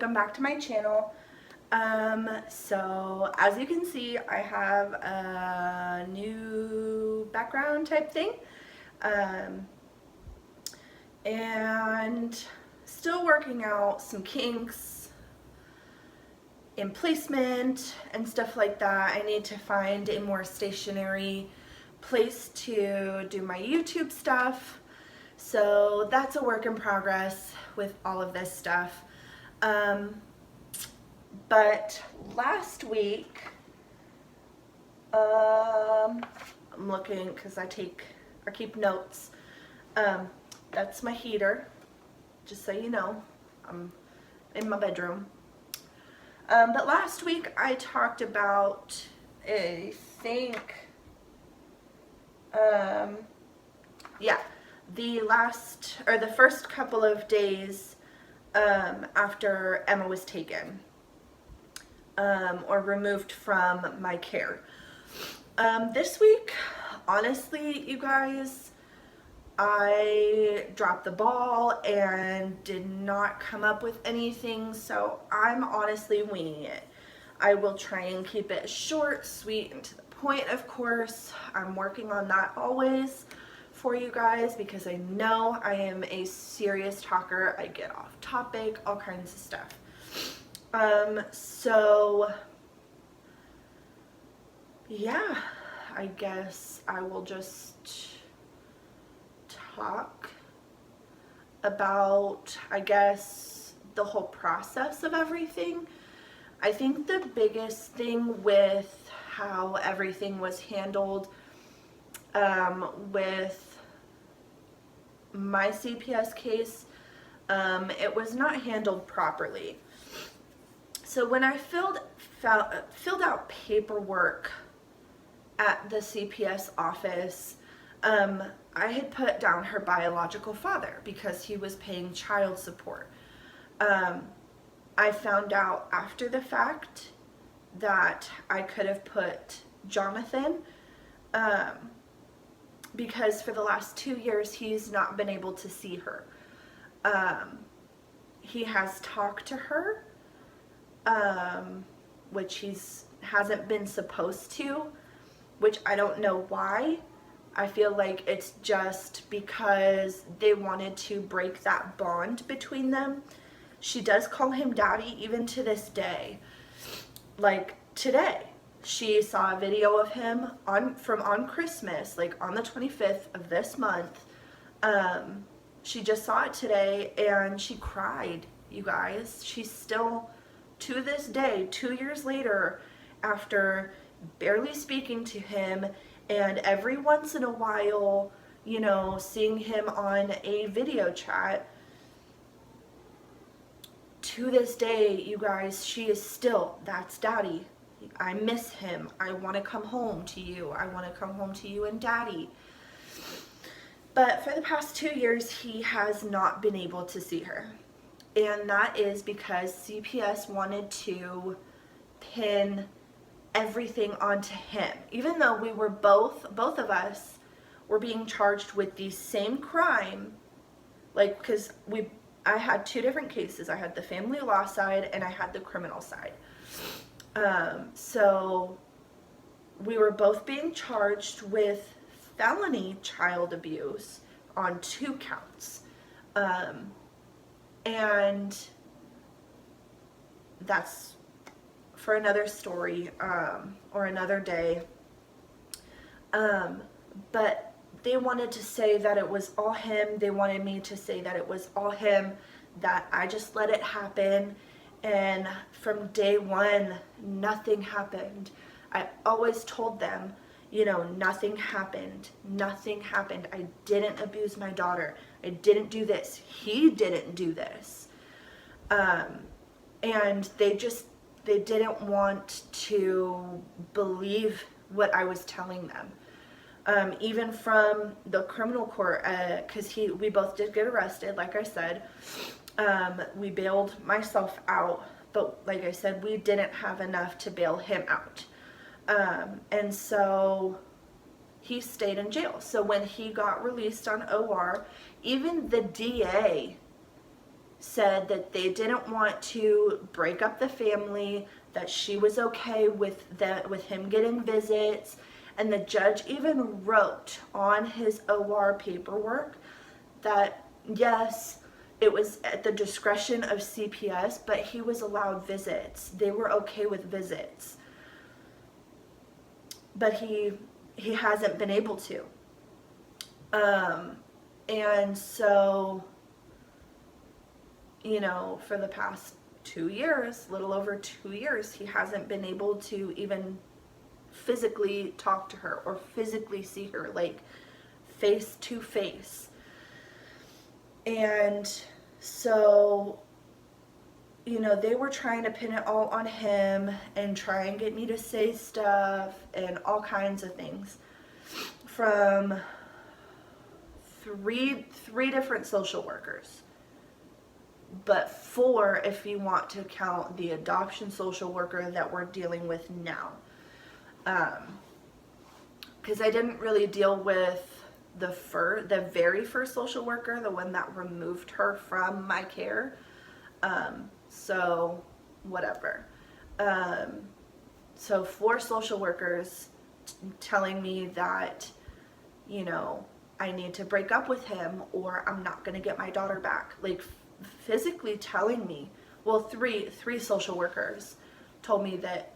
welcome back to my channel. So as you can see, I have a new background type thing, and still working out some kinks in placement and stuff like that. I need to find a more stationary place to do my YouTube stuff. So that's a work in progress with all of this stuff. But last week, I'm looking because I keep notes. That's my heater, just so you know. I'm in my bedroom. But last week I talked about, I think, the first couple of days after Emma was taken or removed from my care. This week, honestly, you guys, I dropped the ball and did not come up with anything, so I'm honestly winging it. I will try and keep it short, sweet, and to the point, of course. I'm working on that always for you guys because I know I am a serious talker. I get off topic, all kinds of stuff. So yeah, I guess I will just talk about, I guess, the whole process of everything. I think the biggest thing with how everything was handled with my CPS case, it was not handled properly. So when I filled out paperwork at the CPS office, I had put down her biological father because he was paying child support. I found out after the fact that I could have put Jonathan, because for the last 2 years he's not been able to see her. He has talked to her, which hasn't been supposed to, which I don't know why. I feel like it's just because they wanted to break that bond between them. She does call him daddy even to this day. Like today, she saw a video of him on Christmas, like on the 25th of this month. She just saw it today and she cried, you guys. She's still, to this day, 2 years later, after barely speaking to him, and every once in a while, you know, seeing him on a video chat, to this day, you guys, she is still, that's daddy. I miss him. I want to come home to you. I want to come home to you and daddy. But for the past 2 years, he has not been able to see her. And that is because CPS wanted to pin everything onto him. Even though we were both of us were being charged with the same crime, like, because I had 2 different cases. I had the family law side and I had the criminal side. So we were both being charged with felony child abuse on 2 counts. And that's for another story, or another day. But they wanted to say that it was all him. They wanted me to say that it was all him, that I just let it happen. And from day one, nothing happened. I always told them, you know, nothing happened. Nothing happened. I didn't abuse my daughter. I didn't do this. He didn't do this. And they didn't want to believe what I was telling them. Even from the criminal court, because we both did get arrested, like I said. We bailed myself out, but like I said, we didn't have enough to bail him out. And so he stayed in jail. So when he got released on OR, even the DA said that they didn't want to break up the family, that she was okay with him getting visits, and the judge even wrote on his OR paperwork that yes, it was at the discretion of CPS, but he was allowed visits. They were okay with visits. But he hasn't been able to. And so, you know, for the past 2 years, little over 2 years, he hasn't been able to even physically talk to her or physically see her, like face to face. And so, you know, they were trying to pin it all on him and try and get me to say stuff and all kinds of things from three different social workers, but 4 if you want to count the adoption social worker that we're dealing with now. Because I didn't really deal with the very first social worker, the one that removed her from my care. So whatever. So 4 social workers telling me that, you know, I need to break up with him or I'm not going to get my daughter back. Like physically telling me, well, three social workers told me that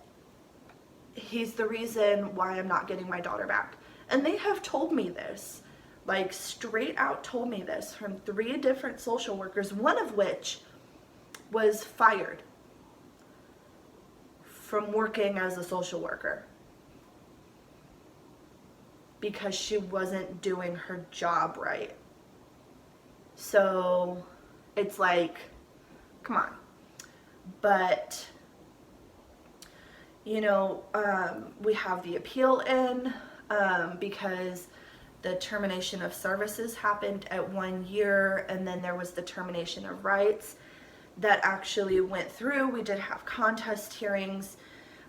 he's the reason why I'm not getting my daughter back. And they have told me this, like straight out told me this from 3 different social workers, one of which was fired from working as a social worker because she wasn't doing her job right. So it's like, come on. But, you know, we have the appeal in because the termination of services happened at 1 year, and then there was the termination of rights that actually went through. We did have contest hearings,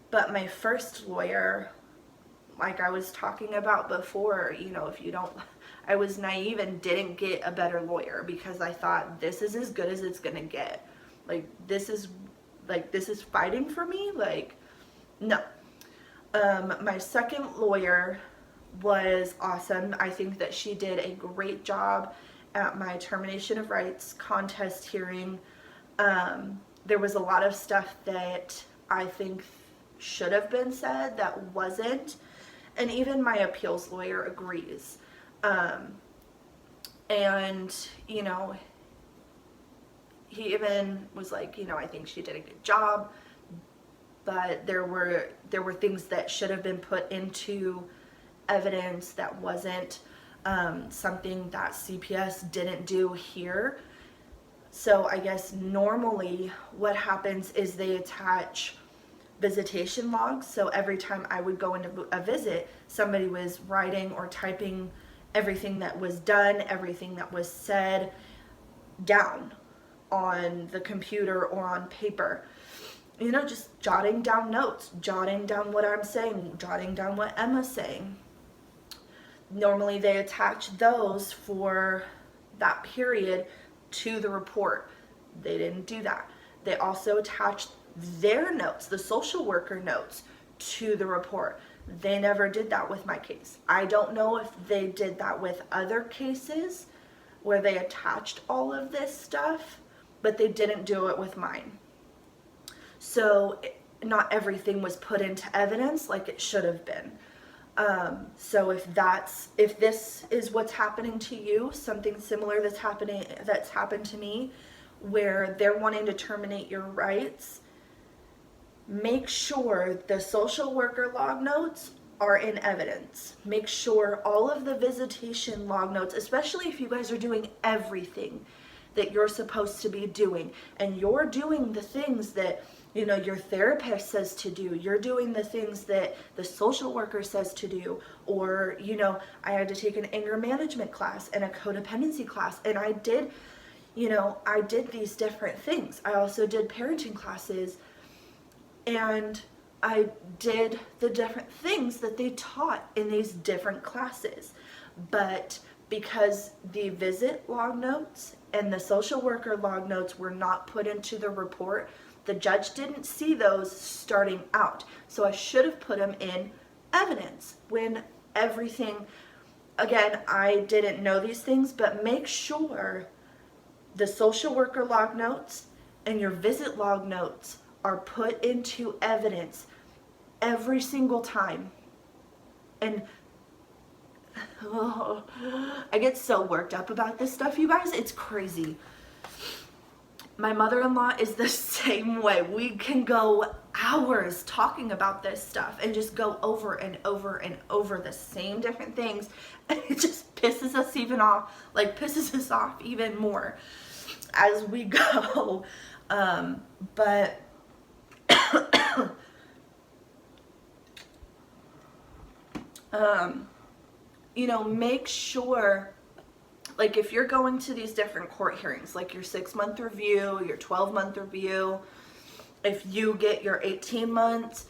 but my first lawyer, like I was talking about before, you know, I was naive and didn't get a better lawyer because I thought this is as good as it's gonna get. Like this is fighting for me. Like, no. My second lawyer was awesome. I think that she did a great job at my termination of rights contest hearing. There was a lot of stuff that I think should have been said that wasn't. And even my appeals lawyer agrees. And, you know, he even was like, you know, I think she did a good job, but there were things that should have been put into evidence that wasn't, something that CPS didn't do here. So I guess normally what happens is they attach visitation logs. So every time I would go into a visit, somebody was writing or typing everything that was done, everything that was said down on the computer or on paper. You know, just jotting down notes, jotting down what I'm saying, jotting down what Emma's saying. Normally they attach those for that period to the report. They didn't do that. They also attached their notes, the social worker notes, to the report. They never did that with my case. I don't know if they did that with other cases where they attached all of this stuff, but they didn't do it with mine. So not everything was put into evidence like it should have been. So if this is what's happening to you, something similar that's happened to me, where they're wanting to terminate your rights, make sure the social worker log notes are in evidence. Make sure all of the visitation log notes, especially if you guys are doing everything that you're supposed to be doing, and you're doing the things that, you know, your therapist says to do, you're doing the things that the social worker says to do, or, you know, I had to take an anger management class and a codependency class, and I did these different things. I also did parenting classes, and I did the different things that they taught in these different classes. But because the visit log notes and the social worker log notes were not put into the report. The judge didn't see those starting out, so I should have put them in evidence when everything, again, I didn't know these things, but make sure the social worker log notes and your visit log notes are put into evidence every single time. And oh, I get so worked up about this stuff, you guys. It's crazy. My mother-in-law is the same way. We can go hours talking about this stuff and just go over and over and over the same different things. And it just pisses us even off, like pisses us off even more as we go. But you know, make sure, like if you're going to these different court hearings, like your 6-month review, your 12-month review, if you get your 18 months,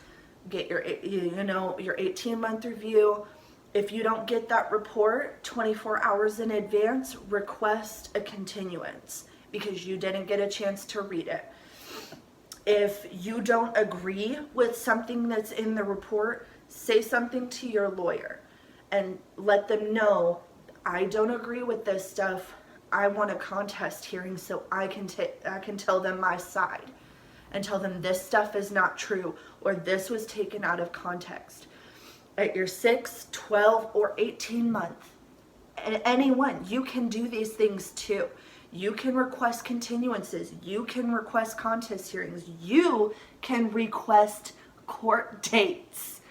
get your, you know, your 18-month review. If you don't get that report 24 hours in advance, request a continuance because you didn't get a chance to read it. If you don't agree with something that's in the report, say something to your lawyer and let them know, I don't agree with this stuff. I want a contest hearing so I can tell them my side and tell them this stuff is not true or this was taken out of context. At your 6, 12, or 18 month, anyone, you can do these things too. You can request continuances. You can request contest hearings. You can request court dates.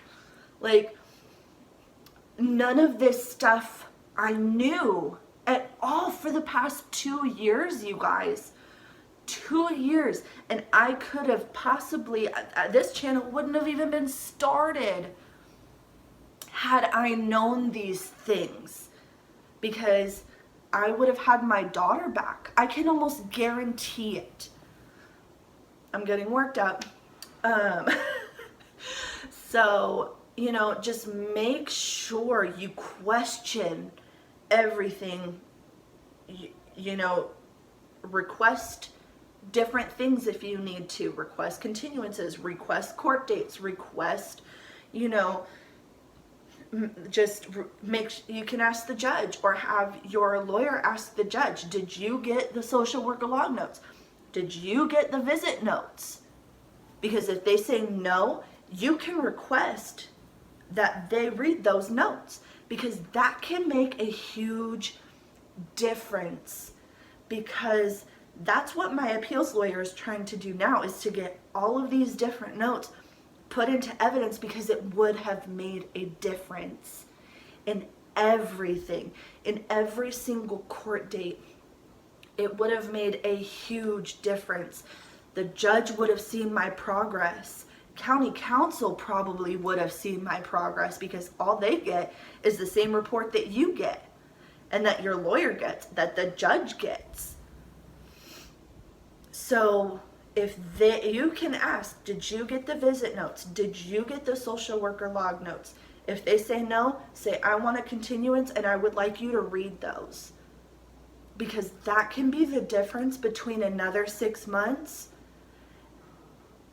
Like, none of this stuff I knew at all for the past 2 years, you guys. 2 years. And I could have possibly, this channel wouldn't have even been started had I known these things. Because I would have had my daughter back. I can almost guarantee it. I'm getting worked up. So, you know, just make sure you question everything. You know, request different things if you need to. Request continuances, request court dates, request, you know, just you can ask the judge or have your lawyer ask the judge, did you get the social worker log notes? Did you get the visit notes? Because if they say no, you can request that they read those notes, because that can make a huge difference. Because that's what my appeals lawyer is trying to do now, is to get all of these different notes put into evidence, because it would have made a difference in everything, in every single court date. It would have made a huge difference. The judge would have seen my progress. County council probably would have seen my progress, because all they get is the same report that you get and that your lawyer gets, that the judge gets. So if you can ask, did you get the visit notes? Did you get the social worker log notes? If they say no, say, I want a continuance and I would like you to read those. Because that can be the difference between another 6 months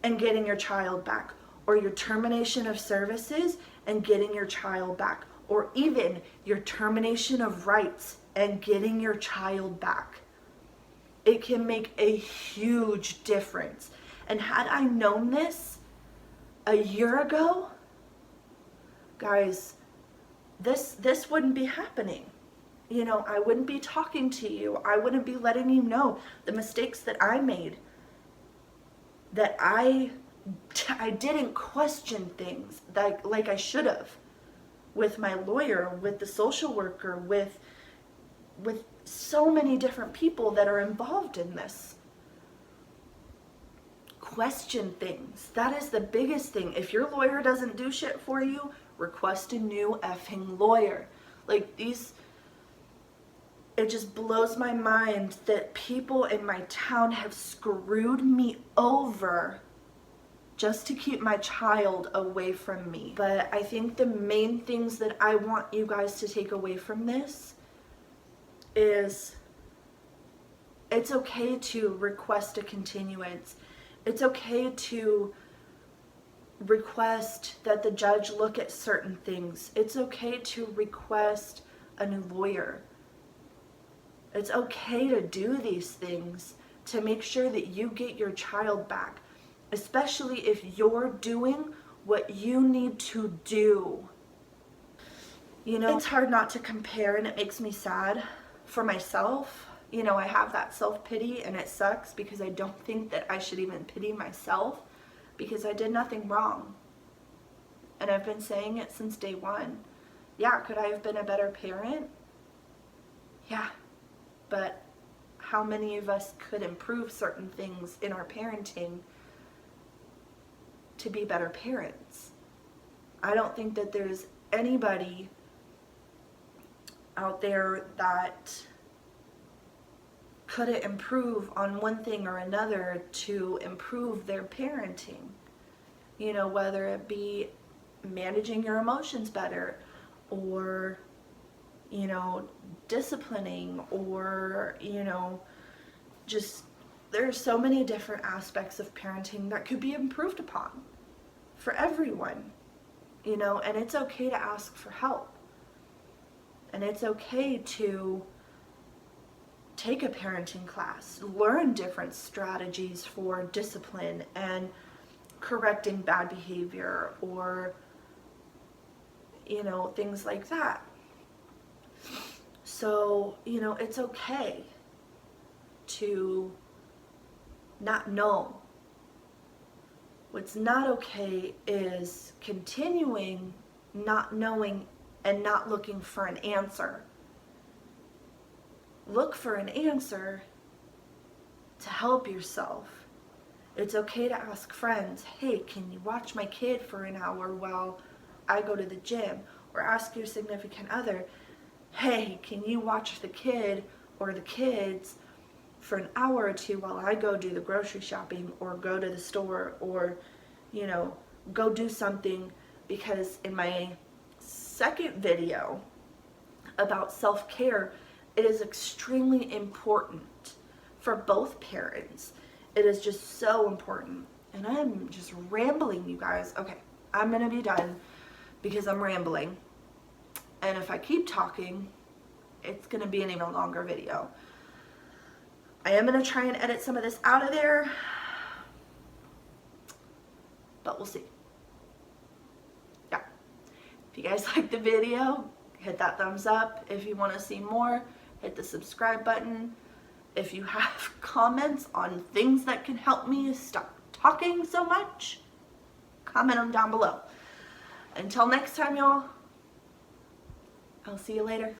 and getting your child back, or your termination of services and getting your child back, or even your termination of rights and getting your child back. It can make a huge difference. And had I known this a year ago, guys, this wouldn't be happening. You know, I wouldn't be talking to you. I wouldn't be letting you know the mistakes that I made. That I didn't question things like I should have, with my lawyer, with the social worker, with so many different people that are involved in this. Question things. That is the biggest thing. If your lawyer doesn't do shit for you, request a new effing lawyer. Like, these, it just blows my mind that people in my town have screwed me over just to keep my child away from me. But I think the main things that I want you guys to take away from this is It's okay to request a continuance. It's okay to request that the judge look at certain things. It's okay to request a new lawyer. It's okay to do these things to make sure that you get your child back, especially if you're doing what you need to do. You know, it's hard not to compare, and it makes me sad for myself. You know, I have that self-pity, and it sucks because I don't think that I should even pity myself, because I did nothing wrong. And I've been saying it since day one. Yeah, could I have been a better parent? Yeah. But how many of us could improve certain things in our parenting to be better parents? I don't think that there's anybody out there that couldn't improve on one thing or another to improve their parenting. You know, whether it be managing your emotions better, or, you know, disciplining, or, you know, just, there's so many different aspects of parenting that could be improved upon for everyone, you know, and it's okay to ask for help. And it's okay to take a parenting class, learn different strategies for discipline and correcting bad behavior, or, you know, things like that. So, you know, it's okay to not know. What's not okay is continuing not knowing and not looking for an answer. Look for an answer to help yourself. It's okay to ask friends, hey, can you watch my kid for an hour while I go to the gym? Or ask your significant other, hey, can you watch the kid or the kids for an hour or two while I go do the grocery shopping, or go to the store, or, you know, go do something. Because in my second video about self-care, it is extremely important for both parents. It is just so important. And I'm just rambling, you guys. Okay, I'm gonna be done because I'm rambling. And if I keep talking, it's gonna be an even longer video. I am gonna try and edit some of this out of there, but we'll see. Yeah. If you guys like the video, hit that thumbs up. If you wanna see more, hit the subscribe button. If you have comments on things that can help me stop talking so much, comment them down below. Until next time, y'all, I'll see you later.